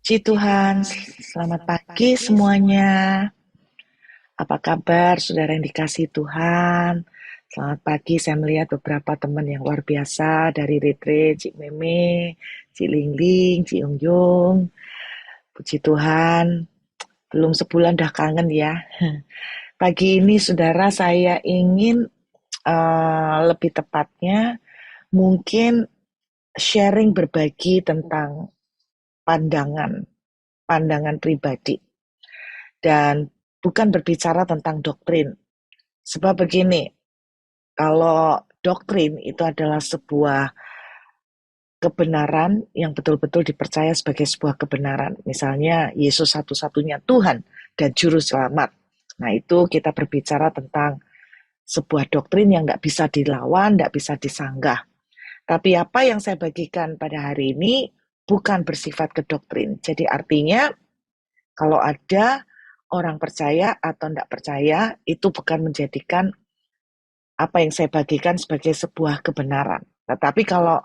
Puji Tuhan, selamat pagi semuanya. Apa kabar saudara yang dikasihi Tuhan? Selamat pagi, saya melihat beberapa teman yang luar biasa dari retreat, Cik Meme, Cik Lingling, Cik Yung Yung. Puji Tuhan, belum sebulan dah kangen ya. Pagi ini saudara saya ingin lebih tepatnya mungkin sharing berbagi tentang pandangan, pandangan pribadi. Dan bukan berbicara tentang doktrin. Sebab begini, kalau doktrin itu adalah sebuah kebenaran yang betul-betul dipercaya sebagai sebuah kebenaran. Misalnya Yesus satu-satunya Tuhan dan Juru Selamat. Nah itu kita berbicara tentang sebuah doktrin yang nggak bisa dilawan, nggak bisa disanggah. Tapi apa yang saya bagikan pada hari ini bukan bersifat kedoktrin. Jadi artinya kalau ada orang percaya atau tidak percaya, itu bukan menjadikan apa yang saya bagikan sebagai sebuah kebenaran. Tetapi kalau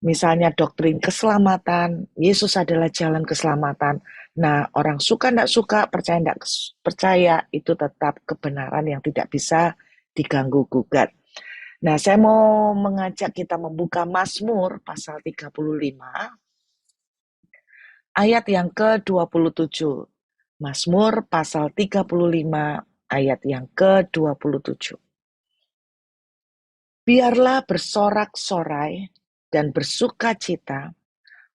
misalnya doktrin keselamatan, Yesus adalah jalan keselamatan. Nah, orang suka tidak suka, percaya tidak percaya, itu tetap kebenaran yang tidak bisa diganggu-gugat. Nah, saya mau mengajak kita membuka Mazmur pasal 35, ayat yang ke-27. Mazmur pasal 35 ayat yang ke-27. Biarlah bersorak-sorai dan bersukacita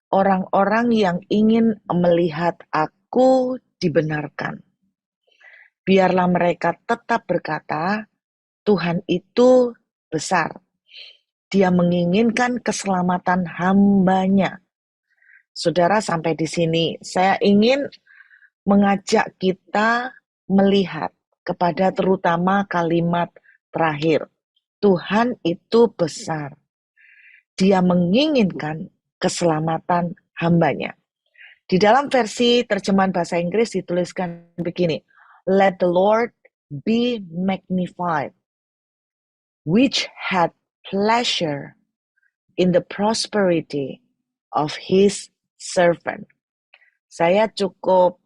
orang-orang yang ingin melihat aku dibenarkan. Biarlah mereka tetap berkata, Tuhan itu besar. Dia menginginkan keselamatan hamba-Nya. Saudara, sampai di sini saya ingin mengajak kita melihat kepada terutama kalimat terakhir. Tuhan itu besar. Dia menginginkan keselamatan hamba-Nya. Di dalam versi terjemahan bahasa Inggris dituliskan begini, Let the Lord be magnified, which had pleasure in the prosperity of his servant. Saya cukup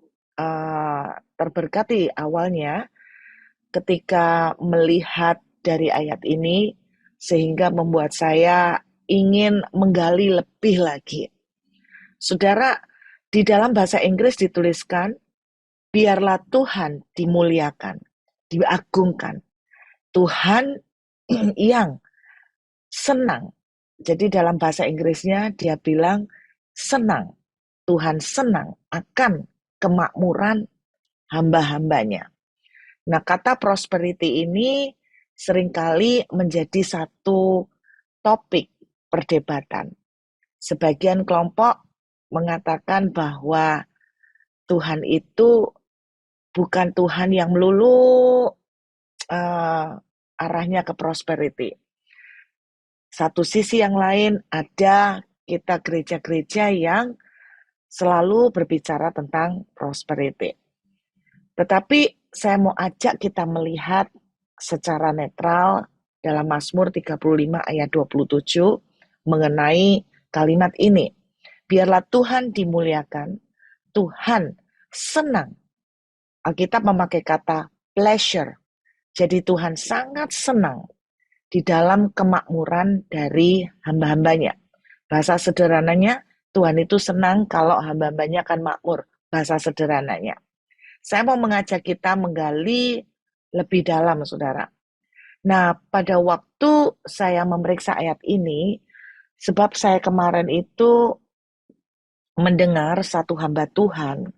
terberkati awalnya ketika melihat dari ayat ini, sehingga membuat saya ingin menggali lebih lagi. Saudara, di dalam bahasa Inggris dituliskan, biarlah Tuhan dimuliakan, diagungkan. Tuhan yang senang. Jadi dalam bahasa Inggrisnya dia bilang senang. Tuhan senang akan kemakmuran hamba-hambanya. Nah, kata prosperity ini seringkali menjadi satu topik perdebatan. Sebagian kelompok mengatakan bahwa Tuhan itu bukan Tuhan yang melulu arahnya ke prosperity. Satu sisi yang lain ada kita gereja-gereja yang selalu berbicara tentang prosperity. Tetapi saya mau ajak kita melihat secara netral dalam Mazmur 35 ayat 27 mengenai kalimat ini. Biarlah Tuhan dimuliakan, Tuhan senang. Alkitab memakai kata pleasure. Jadi Tuhan sangat senang di dalam kemakmuran dari hamba-hambanya. Bahasa sederhananya, Tuhan itu senang kalau hamba-hambanya akan makmur. Bahasa sederhananya. Saya mau mengajak kita menggali lebih dalam, saudara. Nah, pada waktu saya memeriksa ayat ini, sebab saya kemarin itu mendengar satu hamba Tuhan,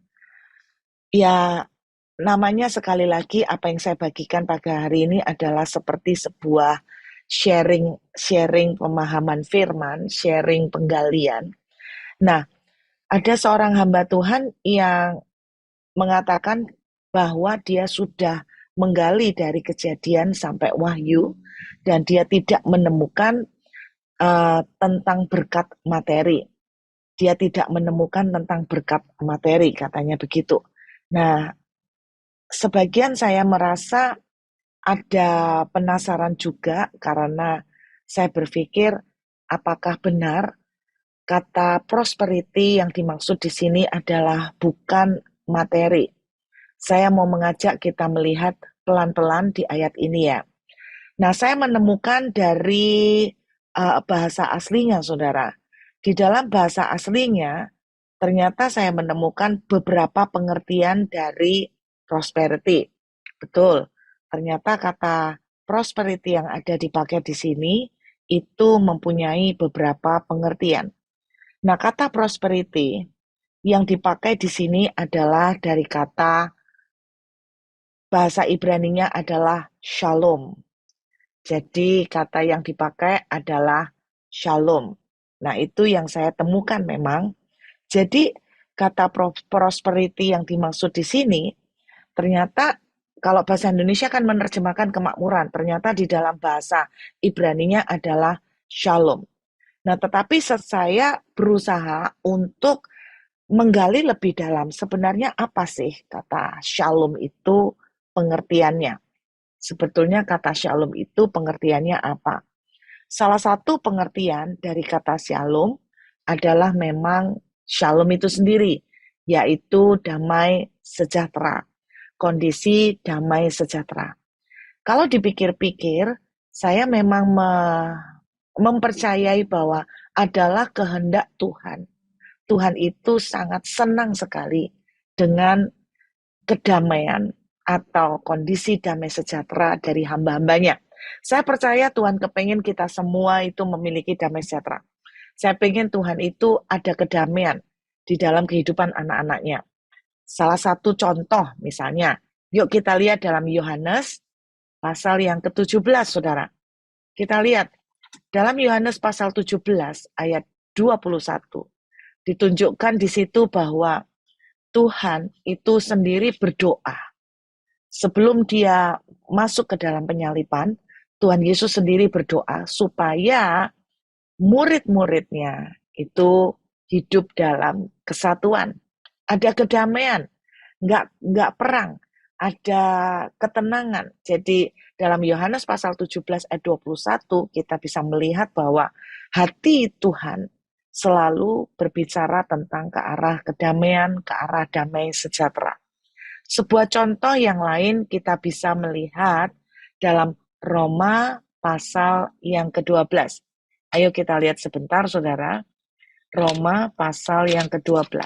ya namanya sekali lagi apa yang saya bagikan pada hari ini adalah seperti sebuah sharing pemahaman firman, sharing penggalian. Nah, ada seorang hamba Tuhan yang mengatakan bahwa dia sudah menggali dari kejadian sampai wahyu dan dia tidak menemukan tentang berkat materi. Dia tidak menemukan tentang berkat materi, katanya begitu. Nah, sebagian saya merasa ada penasaran juga karena saya berpikir apakah benar kata prosperity yang dimaksud di sini adalah bukan materi. Saya mau mengajak kita melihat pelan-pelan di ayat ini ya. Nah, saya menemukan dari bahasa aslinya, saudara. Di dalam bahasa aslinya, ternyata saya menemukan beberapa pengertian dari prosperity. Betul, ternyata kata prosperity yang ada dipakai di sini itu mempunyai beberapa pengertian. Nah, kata prosperity yang dipakai di sini adalah dari kata bahasa Ibraninya adalah shalom. Jadi kata yang dipakai adalah shalom. Nah, itu yang saya temukan memang. Jadi kata prosperity yang dimaksud di sini, ternyata kalau bahasa Indonesia kan menerjemahkan kemakmuran, ternyata di dalam bahasa Ibraninya adalah shalom. Nah, tetapi saya berusaha untuk menggali lebih dalam, sebenarnya apa sih kata shalom itu pengertiannya. Sebetulnya kata shalom itu pengertiannya apa? Salah satu pengertian dari kata shalom adalah memang shalom itu sendiri, yaitu damai sejahtera, kondisi damai sejahtera. Kalau dipikir-pikir, saya memang mempercayai bahwa adalah kehendak Tuhan. Tuhan itu sangat senang sekali dengan kedamaian atau kondisi damai sejahtera dari hamba-hambanya. Saya percaya Tuhan kepengen kita semua itu memiliki damai sejahtera. Saya pengen Tuhan itu ada kedamaian di dalam kehidupan anak-anaknya. Salah satu contoh misalnya, yuk kita lihat dalam Yohanes pasal yang ke-17, saudara. Kita lihat, dalam Yohanes pasal 17 ayat 21, ditunjukkan di situ bahwa Tuhan itu sendiri berdoa. Sebelum dia masuk ke dalam penyaliban, Tuhan Yesus sendiri berdoa supaya murid-muridnya itu hidup dalam kesatuan. Ada kedamaian, nggak perang, ada ketenangan. Jadi dalam Yohanes pasal 17 ayat 21 kita bisa melihat bahwa hati Tuhan selalu berbicara tentang ke arah kedamaian, ke arah damai sejahtera. Sebuah contoh yang lain kita bisa melihat dalam Roma pasal yang ke-12. Ayo kita lihat sebentar, saudara. Roma pasal yang ke-12.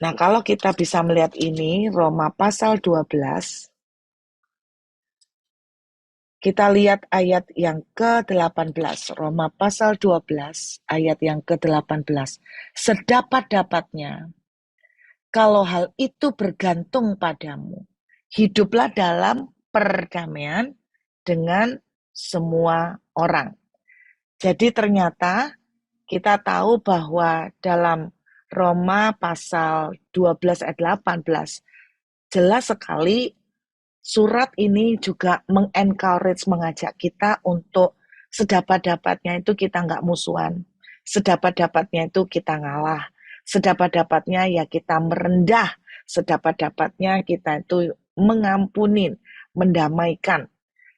Nah, kalau kita bisa melihat ini, Roma pasal 12, kita lihat ayat yang ke-18. Roma pasal 12, ayat yang ke-18. Sedapat-dapatnya, kalau hal itu bergantung padamu, hiduplah dalam perdamaian dengan semua orang. Jadi ternyata kita tahu bahwa dalam Roma pasal 12 ayat 18, jelas sekali surat ini juga mengajak kita untuk sedapat-dapatnya itu kita nggak musuhan. Sedapat-dapatnya itu kita ngalah. Sedapat-dapatnya ya kita merendah. Sedapat-dapatnya kita itu mengampunin, mendamaikan.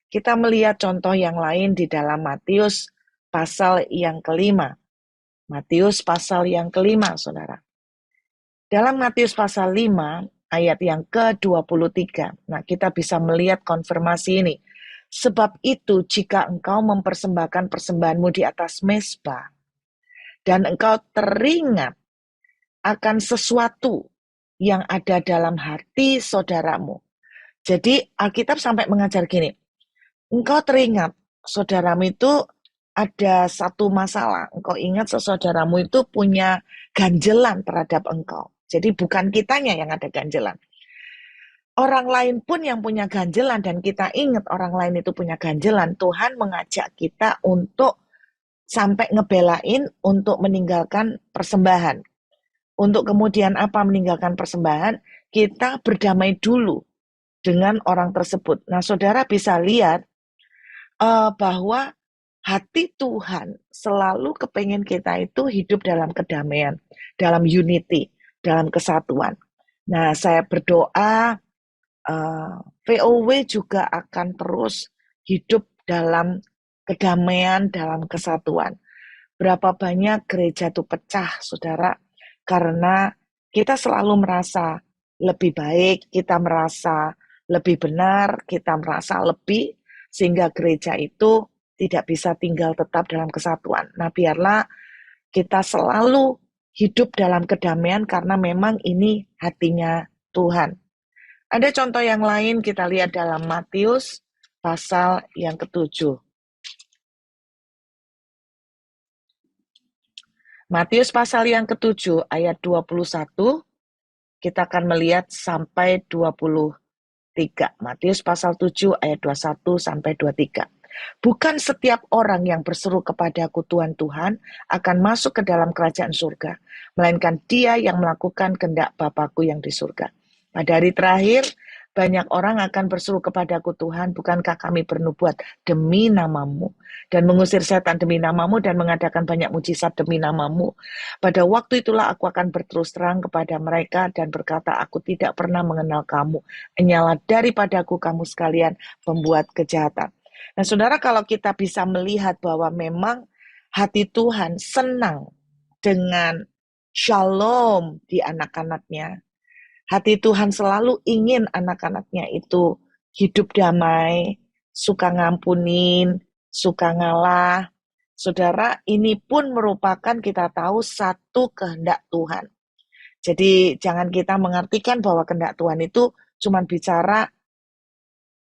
Kita melihat contoh yang lain di dalam Matius pasal yang kelima. Matius pasal yang kelima, saudara. Dalam Matius pasal 5, ayat yang ke-23, nah kita bisa melihat konfirmasi ini. Sebab itu, jika engkau mempersembahkan persembahanmu di atas mezbah, dan engkau teringat akan sesuatu yang ada dalam hati saudaramu. Jadi Alkitab sampai mengajar gini, engkau teringat saudaramu itu ada satu masalah. Engkau ingat saudaramu itu punya ganjelan terhadap engkau. Jadi bukan kitanya yang ada ganjelan. Orang lain pun yang punya ganjelan dan kita ingat orang lain itu punya ganjelan. Tuhan mengajak kita untuk sampai ngebelain untuk meninggalkan persembahan. Untuk kemudian apa meninggalkan persembahan? Kita berdamai dulu dengan orang tersebut. Nah, saudara bisa lihat bahwa hati Tuhan selalu kepengen kita itu hidup dalam kedamaian, dalam unity, dalam kesatuan. Nah, saya berdoa VOW juga akan terus hidup dalam kedamaian dalam kesatuan. Berapa banyak gereja itu pecah, saudara, karena kita selalu merasa lebih baik, kita merasa lebih benar, kita merasa lebih, sehingga gereja itu tidak bisa tinggal tetap dalam kesatuan. Nah, biarlah kita selalu hidup dalam kedamaian karena memang ini hatinya Tuhan. Ada contoh yang lain, kita lihat dalam Matius pasal yang ke-7. Matius pasal yang ke-7 ayat 21, kita akan melihat sampai 23. Matius pasal 7 ayat 21 sampai 23. Bukan setiap orang yang berseru kepadaku Tuhan, Tuhan akan masuk ke dalam kerajaan surga, melainkan dia yang melakukan kehendak Bapa-Ku yang di surga. Pada hari terakhir, banyak orang akan berseru kepadaku, Tuhan, bukankah kami bernubuat demi namamu, dan mengusir setan demi namamu, dan mengadakan banyak mujizat demi namamu. Pada waktu itulah aku akan berterus terang kepada mereka dan berkata, aku tidak pernah mengenal kamu. Enyala daripadaku kamu sekalian pembuat kejahatan. Nah, saudara, kalau kita bisa melihat bahwa memang hati Tuhan senang dengan shalom di anak-anaknya. Hati Tuhan selalu ingin anak-anaknya itu hidup damai, suka ngampunin, suka ngalah. Saudara, ini pun merupakan kita tahu satu kehendak Tuhan. Jadi jangan kita mengartikan bahwa kehendak Tuhan itu cuma bicara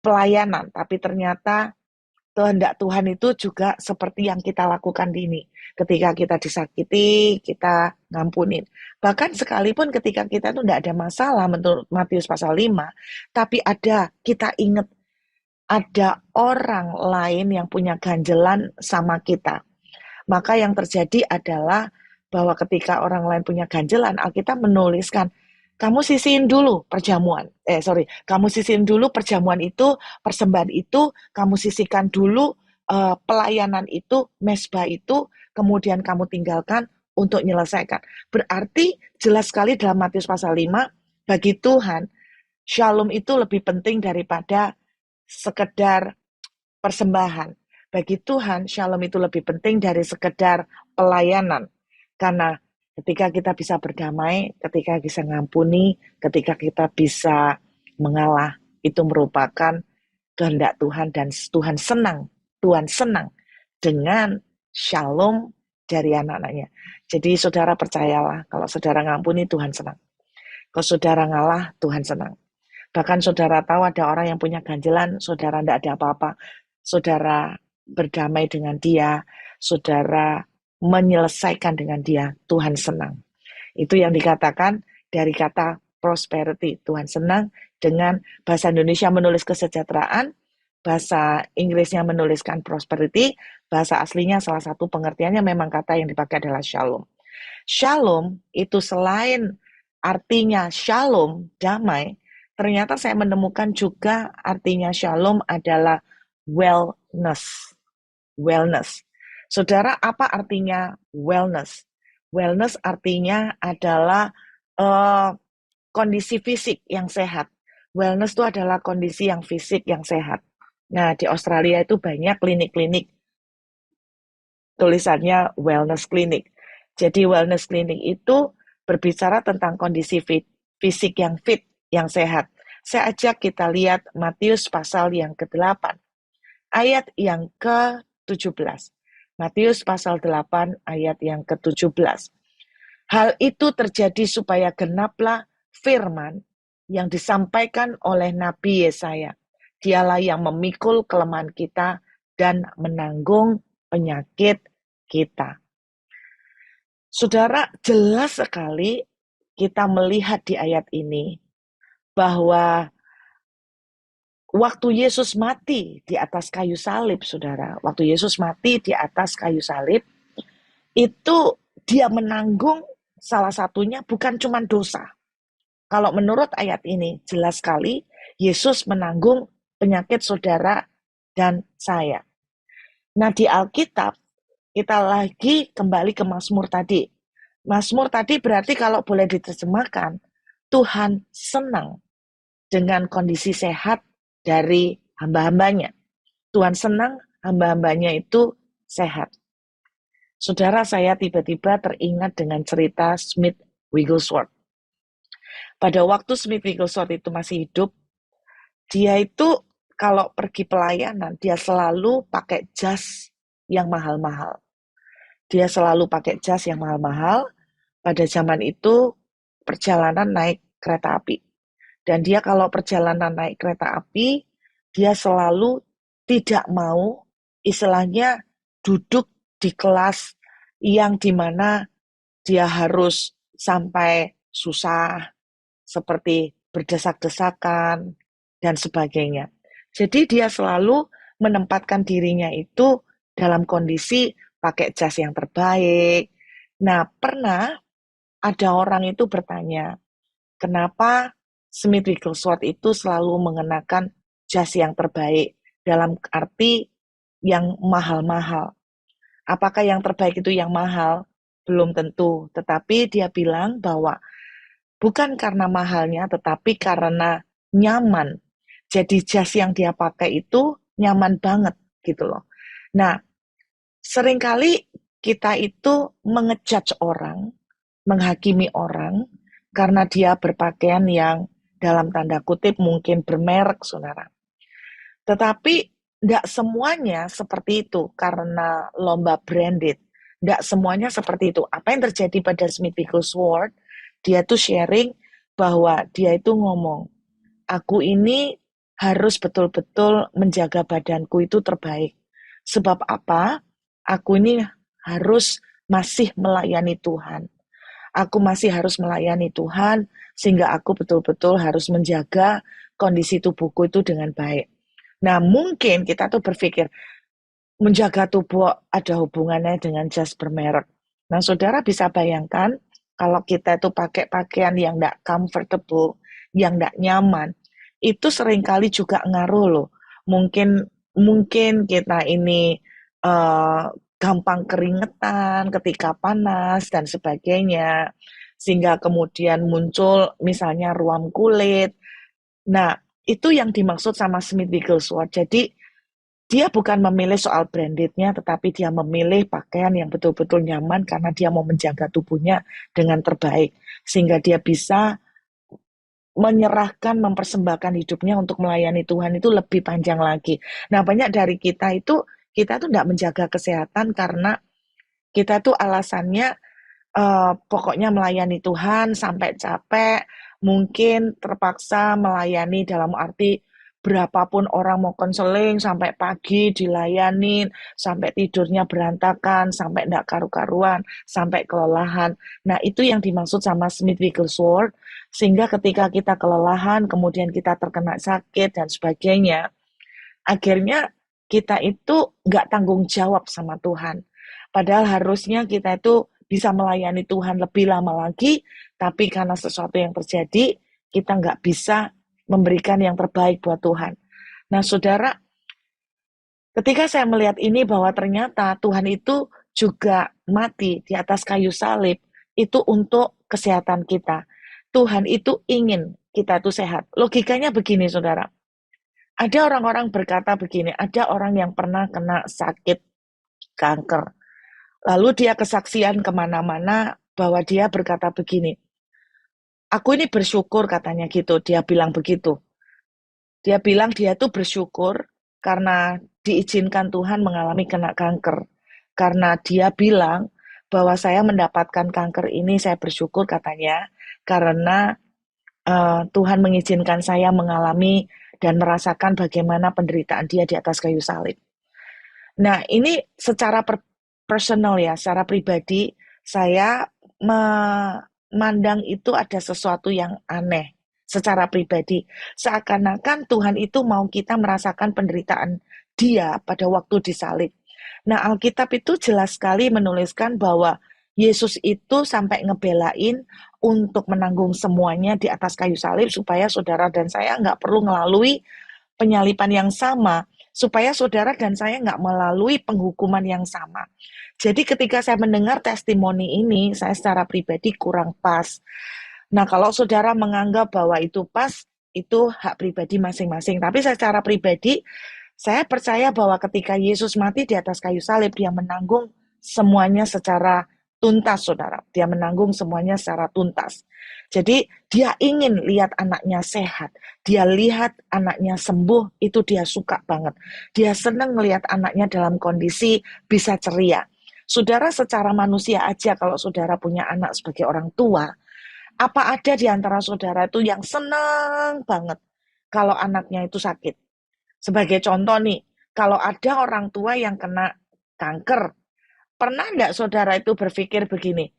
pelayanan, tapi ternyata kehendak Tuhan itu juga seperti yang kita lakukan ini. Ketika kita disakiti, kita ngampunin. Bahkan sekalipun ketika kita itu tidak ada masalah menurut Matius pasal 5, tapi kita ingat ada orang lain yang punya ganjelan sama kita. Maka yang terjadi adalah bahwa ketika orang lain punya ganjelan, Alkitab menuliskan, kamu sisihin dulu perjamuan. Kamu sisihin dulu perjamuan itu, persembahan itu, kamu sisihkan dulu pelayanan itu, mesbah itu, kemudian kamu tinggalkan untuk menyelesaikan. Berarti jelas sekali dalam Matius pasal 5, bagi Tuhan, shalom itu lebih penting daripada sekedar persembahan. Bagi Tuhan, shalom itu lebih penting dari sekedar pelayanan. Karena ketika kita bisa berdamai, ketika bisa ngampuni, ketika kita bisa mengalah, itu merupakan kehendak Tuhan dan Tuhan senang dengan shalom dari anak-anaknya. Jadi saudara percayalah, kalau saudara ngampuni, Tuhan senang. Kalau saudara ngalah, Tuhan senang. Bahkan saudara tahu ada orang yang punya ganjelan, saudara tidak ada apa-apa, saudara berdamai dengan dia, saudara menyelesaikan dengan dia, Tuhan senang. Itu yang dikatakan dari kata prosperity. Tuhan senang dengan bahasa Indonesia menulis kesejahteraan, bahasa Inggrisnya menuliskan prosperity, bahasa aslinya salah satu pengertiannya memang kata yang dipakai adalah shalom. Shalom itu selain artinya shalom, damai, ternyata saya menemukan juga artinya shalom adalah wellness. Wellness. Saudara, apa artinya wellness? Wellness artinya adalah kondisi fisik yang sehat. Wellness itu adalah kondisi yang fisik yang sehat. Nah, di Australia itu banyak klinik-klinik tulisannya wellness clinic. Jadi wellness clinic itu berbicara tentang kondisi fisik yang fit, yang sehat. Saya ajak kita lihat Matius pasal yang ke-8, ayat yang ke-17. Matius pasal 8 ayat yang ke-17. Hal itu terjadi supaya genaplah firman yang disampaikan oleh Nabi Yesaya. Dialah yang memikul kelemahan kita dan menanggung penyakit kita. Saudara, jelas sekali kita melihat di ayat ini bahwa waktu Yesus mati di atas kayu salib, saudara, waktu Yesus mati di atas kayu salib, itu dia menanggung salah satunya bukan cuma dosa. Kalau menurut ayat ini, jelas sekali Yesus menanggung penyakit saudara dan saya. Nah, di Alkitab, kita lagi kembali ke Mazmur tadi. Mazmur tadi berarti kalau boleh diterjemahkan, Tuhan senang dengan kondisi sehat dari hamba-hambanya. Tuhan senang hamba-hambanya itu sehat. Saudara, saya tiba-tiba teringat dengan cerita Smith Wigglesworth. Pada waktu Smith Wigglesworth itu masih hidup, dia itu kalau pergi pelayanan, dia selalu pakai jas yang mahal-mahal. Dia selalu pakai jas yang mahal-mahal. Pada zaman itu, perjalanan naik kereta api. Dan dia kalau perjalanan naik kereta api, dia selalu tidak mau, istilahnya duduk di kelas yang dimana dia harus sampai susah, seperti berdesak-desakan, dan sebagainya. Jadi dia selalu menempatkan dirinya itu dalam kondisi pakai jas yang terbaik. Nah, pernah ada orang itu bertanya, kenapa Smith Wigglesworth itu selalu mengenakan jas yang terbaik, dalam arti yang mahal-mahal. Apakah yang terbaik itu yang mahal? Belum tentu, tetapi dia bilang bahwa bukan karena mahalnya, tetapi karena nyaman. Jadi jas yang dia pakai itu nyaman banget gitu loh. Nah, seringkali kita itu mengejudge orang, menghakimi orang, karena dia berpakaian yang dalam tanda kutip mungkin bermerek, saudara. Tetapi tidak semuanya seperti itu karena lomba branded. Tidak semuanya seperti itu. Apa yang terjadi pada Smith Wigglesworth, dia tuh sharing bahwa dia itu ngomong, aku ini harus betul-betul menjaga badanku itu terbaik. Sebab apa? Aku ini harus masih melayani Tuhan. Aku masih harus melayani Tuhan, sehingga aku betul-betul harus menjaga kondisi tubuhku itu dengan baik. Nah, mungkin kita tuh berpikir, menjaga tubuh ada hubungannya dengan jas bermerek. Nah, saudara bisa bayangkan, kalau kita itu pakai pakaian yang tidak comfortable, yang tidak nyaman, itu seringkali juga ngaruh loh. Mungkin kita ini gampang keringetan ketika panas dan sebagainya, sehingga kemudian muncul misalnya ruam kulit. Nah, itu yang dimaksud sama Smith Wigglesworth. Jadi, dia bukan memilih soal brandednya, tetapi dia memilih pakaian yang betul-betul nyaman karena dia mau menjaga tubuhnya dengan terbaik. Sehingga dia bisa menyerahkan, mempersembahkan hidupnya untuk melayani Tuhan itu lebih panjang lagi. Nah, banyak dari kita tuh tidak menjaga kesehatan karena kita tuh alasannya pokoknya melayani Tuhan sampai capek, mungkin terpaksa melayani dalam arti berapapun orang mau konseling, sampai pagi dilayanin, sampai tidurnya berantakan, sampai enggak karu-karuan, sampai kelelahan. Nah, itu yang dimaksud sama Smith Wigglesworth, sehingga ketika kita kelelahan, kemudian kita terkena sakit dan sebagainya, akhirnya kita itu nggak tanggung jawab sama Tuhan. Padahal harusnya kita itu bisa melayani Tuhan lebih lama lagi, tapi karena sesuatu yang terjadi, kita nggak bisa memberikan yang terbaik buat Tuhan. Nah, saudara, ketika saya melihat ini bahwa ternyata Tuhan itu juga mati di atas kayu salib, itu untuk kesehatan kita. Tuhan itu ingin kita itu sehat. Logikanya begini, saudara. Ada orang-orang berkata begini, ada orang yang pernah kena sakit kanker. Lalu dia kesaksian kemana-mana bahwa dia berkata begini, aku ini bersyukur katanya gitu, dia bilang begitu. Dia bilang dia tuh bersyukur karena diizinkan Tuhan mengalami kena kanker. Karena dia bilang bahwa saya mendapatkan kanker ini, saya bersyukur katanya, karena Tuhan mengizinkan saya mengalami dan merasakan bagaimana penderitaan dia di atas kayu salib. Nah, ini secara personal ya, secara pribadi, saya memandang itu ada sesuatu yang aneh secara pribadi. Seakan-akan Tuhan itu mau kita merasakan penderitaan dia pada waktu disalib. Nah, Alkitab itu jelas sekali menuliskan bahwa Yesus itu sampai ngebelain untuk menanggung semuanya di atas kayu salib supaya saudara dan saya nggak perlu melalui penyalipan yang sama, supaya saudara dan saya nggak melalui penghukuman yang sama. Jadi ketika saya mendengar testimoni ini, saya secara pribadi kurang pas. Nah, kalau saudara menganggap bahwa itu pas, itu hak pribadi masing-masing. Tapi saya secara pribadi, Saya percaya bahwa ketika Yesus mati di atas kayu salib, dia menanggung semuanya secara tuntas, saudara. Dia menanggung semuanya secara tuntas. Jadi dia ingin lihat anaknya sehat. Dia lihat anaknya sembuh, itu dia suka banget. Dia senang melihat anaknya dalam kondisi bisa ceria. Saudara, secara manusia aja kalau saudara punya anak sebagai orang tua, apa ada di antara saudara itu yang senang banget kalau anaknya itu sakit? Sebagai contoh nih, kalau ada orang tua yang kena kanker, pernah nggak saudara itu berpikir begini,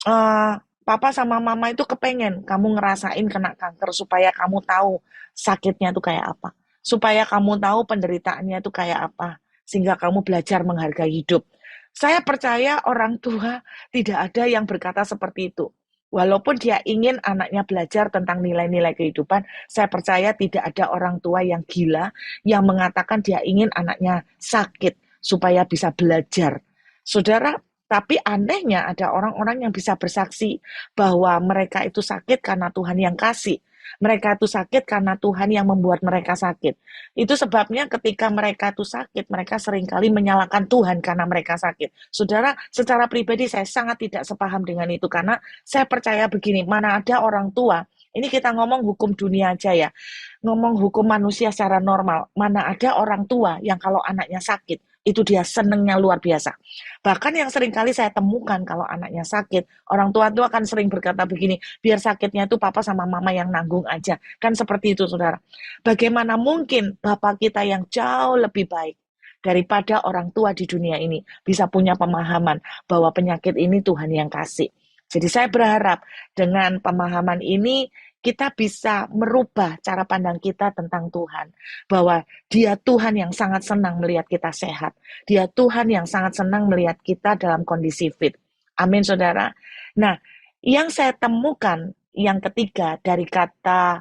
eh, papa sama mama itu kepengen kamu ngerasain kena kanker supaya kamu tahu sakitnya itu kayak apa. Supaya kamu tahu penderitaannya itu kayak apa. Sehingga kamu belajar menghargai hidup. Saya percaya orang tua tidak ada yang berkata seperti itu. Walaupun dia ingin anaknya belajar tentang nilai-nilai kehidupan, saya percaya tidak ada orang tua yang gila yang mengatakan dia ingin anaknya sakit supaya bisa belajar. Saudara, tapi anehnya ada orang-orang yang bisa bersaksi bahwa mereka itu sakit karena Tuhan yang kasih. Mereka itu sakit karena Tuhan yang membuat mereka sakit. Itu sebabnya ketika mereka itu sakit, mereka seringkali menyalahkan Tuhan karena mereka sakit. Saudara, secara pribadi saya sangat tidak sepaham dengan itu karena saya percaya begini, mana ada orang tua, ini kita ngomong hukum dunia aja ya, ngomong hukum manusia secara normal, mana ada orang tua yang kalau anaknya sakit, itu dia senengnya luar biasa. Bahkan yang sering kali saya temukan kalau anaknya sakit, orang tua itu akan sering berkata begini, biar sakitnya itu papa sama mama yang nanggung aja. Kan seperti itu, saudara. Bagaimana mungkin bapak kita yang jauh lebih baik daripada orang tua di dunia ini bisa punya pemahaman bahwa penyakit ini Tuhan yang kasih. Jadi saya berharap dengan pemahaman ini kita bisa merubah cara pandang kita tentang Tuhan. Bahwa dia Tuhan yang sangat senang melihat kita sehat. Dia Tuhan yang sangat senang melihat kita dalam kondisi fit. Amin, saudara. Nah, yang saya temukan yang ketiga dari kata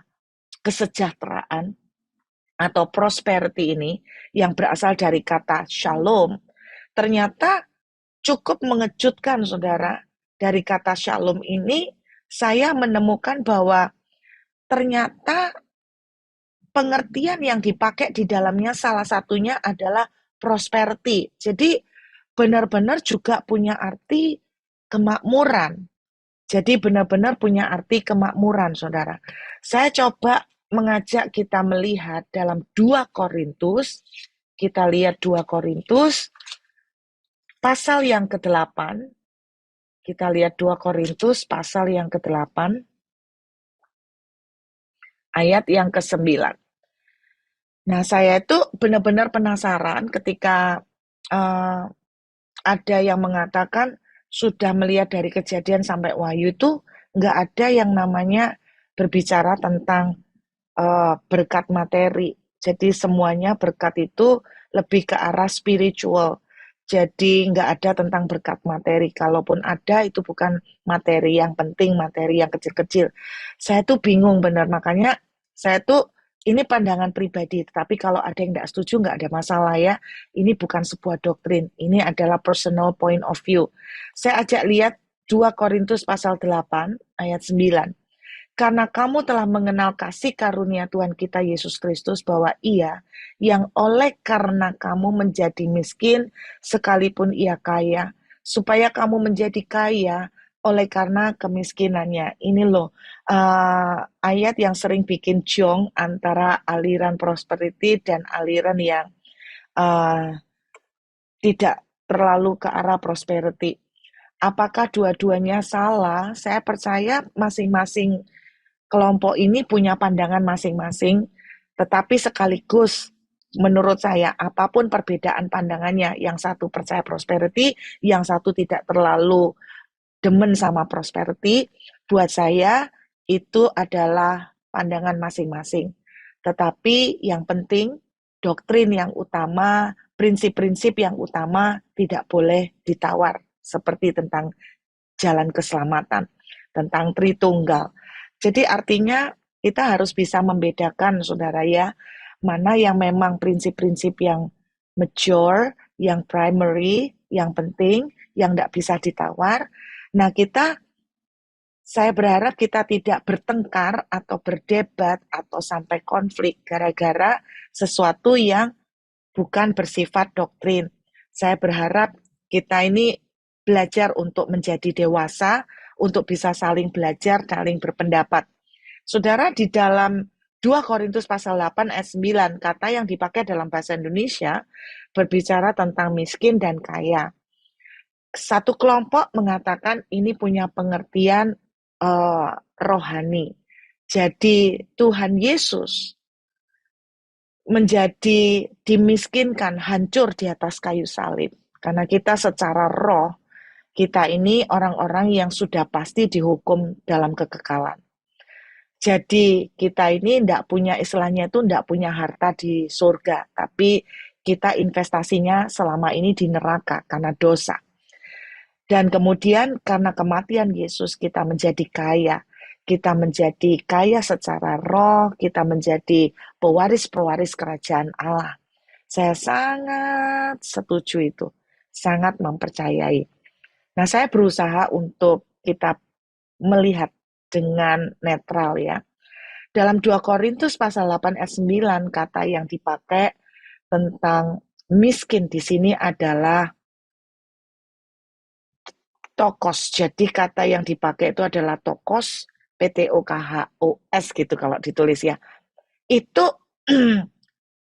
kesejahteraan atau prosperity ini yang berasal dari kata shalom, ternyata cukup mengejutkan, saudara. Dari kata shalom ini, saya menemukan bahwa ternyata pengertian yang dipakai di dalamnya salah satunya adalah prosperity. Jadi benar-benar juga punya arti kemakmuran. Jadi benar-benar punya arti kemakmuran, saudara. Saya coba mengajak kita melihat dalam 2 Korintus, kita lihat 2 Korintus, pasal yang ke-8, kita lihat 2 Korintus, pasal yang ke-8, ayat yang ke-9. Nah, saya itu benar-benar penasaran ketika uh, ada yang mengatakan sudah melihat dari Kejadian sampai Wahyu itu nggak ada yang namanya berbicara tentang berkat materi. Jadi semuanya berkat itu lebih ke arah spiritual. Jadi nggak ada tentang berkat materi. Kalaupun ada itu bukan materi yang penting, materi yang kecil-kecil. Saya tuh bingung benar. Makanya saya tuh ini pandangan pribadi. Tapi kalau ada yang nggak setuju nggak ada masalah ya. Ini bukan sebuah doktrin. Ini adalah personal point of view. Saya ajak lihat 2 Korintus pasal 8 ayat 9. Karena kamu telah mengenal kasih karunia Tuhan kita Yesus Kristus bahwa Ia yang oleh karena kamu menjadi miskin sekalipun Ia kaya, supaya kamu menjadi kaya oleh karena kemiskinannya. Ini loh ayat yang sering bikin jong antara aliran prosperity dan aliran yang uh, tidak terlalu ke arah prosperity. Apakah dua-duanya salah? Saya percaya masing-masing kelompok ini punya pandangan masing-masing, tetapi sekaligus menurut saya apapun perbedaan pandangannya, yang satu percaya prosperity, yang satu tidak terlalu demen sama prosperity, buat saya itu adalah pandangan masing-masing. Tetapi yang penting, doktrin yang utama, prinsip-prinsip yang utama tidak boleh ditawar, seperti tentang jalan keselamatan, tentang Tritunggal. Jadi artinya kita harus bisa membedakan, saudara ya, mana yang memang prinsip-prinsip yang mature, yang primary, yang penting, yang tidak bisa ditawar. Nah, kita Saya berharap kita tidak bertengkar atau berdebat atau sampai konflik gara-gara sesuatu yang bukan bersifat doktrin. Saya berharap kita ini belajar untuk menjadi dewasa, untuk bisa saling belajar, saling berpendapat. Saudara, di dalam 2 Korintus pasal 8 ayat 9, kata yang dipakai dalam bahasa Indonesia berbicara tentang miskin dan kaya. Satu kelompok mengatakan ini punya pengertian rohani. Jadi Tuhan Yesus menjadi dimiskinkan, hancur di atas kayu salib. Karena kita secara roh, kita ini orang-orang yang sudah pasti dihukum dalam kekekalan. Jadi kita ini tidak punya, istilahnya itu tidak punya harta di surga, tapi kita investasinya selama ini di neraka karena dosa. Dan kemudian karena kematian Yesus kita menjadi kaya. Kita menjadi kaya secara roh, kita menjadi pewaris-pewaris kerajaan Allah. Saya sangat setuju itu, sangat mempercayai. Nah, saya berusaha untuk kita melihat dengan netral ya. Dalam 2 Korintus pasal 8 ayat 9, kata yang dipakai tentang miskin di sini adalah tokos. Jadi kata yang dipakai itu adalah tokos, PTOKHOS gitu kalau ditulis ya. Itu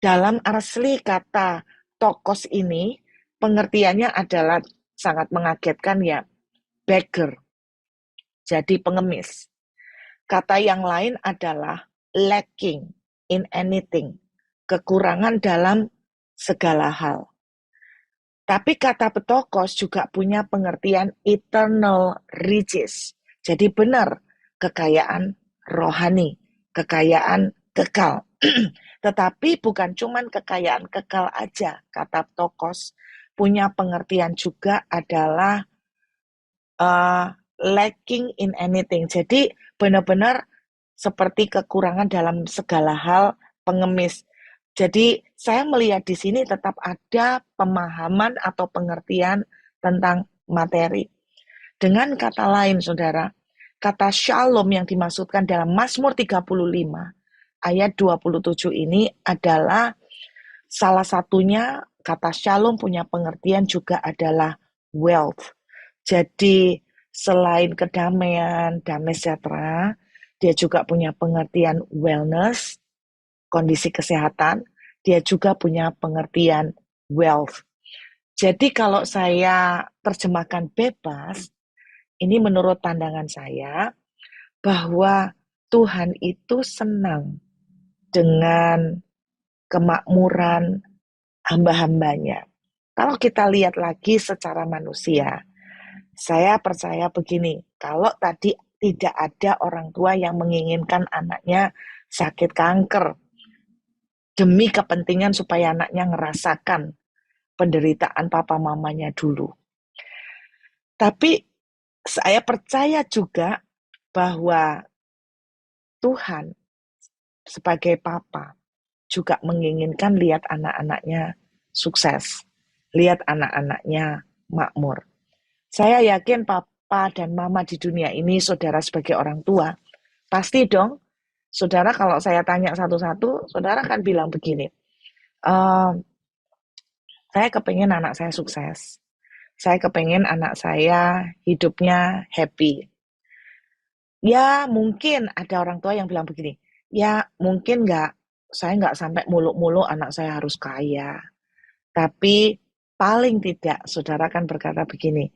dalam asli kata tokos ini pengertiannya adalah sangat mengagetkan ya, beggar. Jadi pengemis. Kata yang lain adalah lacking in anything, kekurangan dalam segala hal. Tapi kata petokos juga punya pengertian eternal riches. Jadi benar, kekayaan rohani, kekayaan kekal. Tetapi bukan cuma kekayaan kekal aja, kata petokos. Punya pengertian juga adalah lacking in anything. Jadi benar-benar seperti kekurangan dalam segala hal, pengemis. Jadi saya melihat di sini tetap ada pemahaman atau pengertian tentang materi. Dengan kata lain, saudara, kata shalom yang dimaksudkan dalam Mazmur 35 ayat 27 ini adalah salah satunya, kata shalom punya pengertian juga adalah wealth. Jadi selain kedamaian, damai sejahtera, dia juga punya pengertian wellness, kondisi kesehatan, dia juga punya pengertian wealth. Jadi kalau saya terjemahkan bebas, ini menurut pandangan saya, bahwa Tuhan itu senang dengan kemakmuran hamba-hambanya. Kalau kita lihat lagi secara manusia, saya percaya begini, kalau tadi tidak ada orang tua yang menginginkan anaknya sakit kanker, demi kepentingan supaya anaknya ngerasakan penderitaan papa mamanya dulu. Tapi saya percaya juga bahwa Tuhan sebagai papa juga menginginkan lihat anak-anaknya sukses, lihat anak-anaknya makmur. Saya yakin papa dan mama di dunia ini, saudara sebagai orang tua, pasti dong, saudara kalau saya tanya satu-satu, saudara kan bilang begini, saya kepengen anak saya sukses. Saya kepengen anak saya hidupnya happy. Ya mungkin ada orang tua yang bilang begini, ya mungkin saya nggak sampai muluk-muluk anak saya harus kaya. Tapi paling tidak saudara kan berkata begini,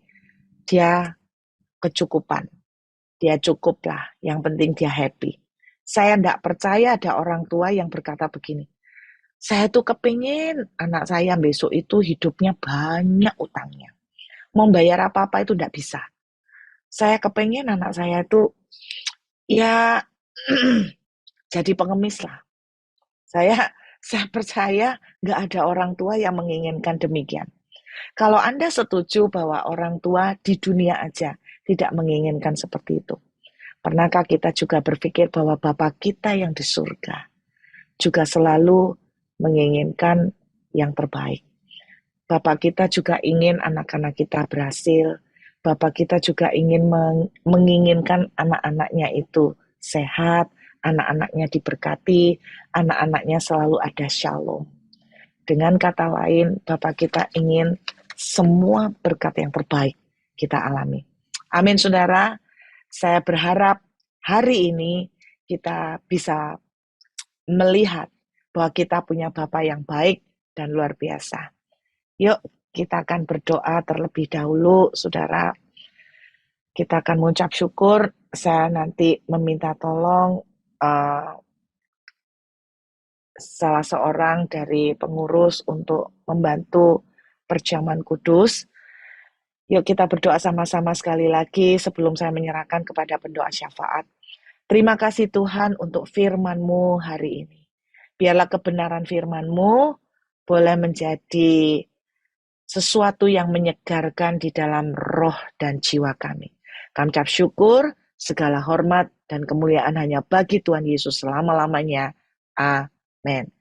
dia kecukupan, dia cukup lah, yang penting dia happy. Saya nggak percaya ada orang tua yang berkata begini, saya tuh kepingin anak saya besok itu hidupnya banyak utangnya. Mau bayar apa-apa itu nggak bisa. Saya kepingin anak saya itu ya jadi pengemis lah. Saya percaya nggak ada orang tua yang menginginkan demikian. Kalau Anda setuju bahwa orang tua di dunia aja tidak menginginkan seperti itu, pernahkah kita juga berpikir bahwa Bapa kita yang di surga juga selalu menginginkan yang terbaik? Bapa kita juga ingin anak-anak kita berhasil, Bapak kita juga ingin menginginkan anak-anaknya itu sehat, anak-anaknya diberkati, anak-anaknya selalu ada shalom. Dengan kata lain, Bapak kita ingin semua berkat yang terbaik kita alami. Amin, saudara. Saya berharap hari ini kita bisa melihat bahwa kita punya Bapa yang baik dan luar biasa. Yuk, kita akan berdoa terlebih dahulu, saudara. Kita akan mengucap syukur. Saya nanti meminta tolong salah seorang dari pengurus untuk membantu perjamuan kudus. Yuk kita berdoa sama-sama sekali lagi sebelum saya menyerahkan kepada pendoa syafaat. Terima kasih Tuhan untuk firman-Mu hari ini. Biarlah kebenaran firman-Mu boleh menjadi sesuatu yang menyegarkan di dalam roh dan jiwa kami. Kami ucap syukur, segala hormat dan kemuliaan hanya bagi Tuhan Yesus selama-lamanya. Amin.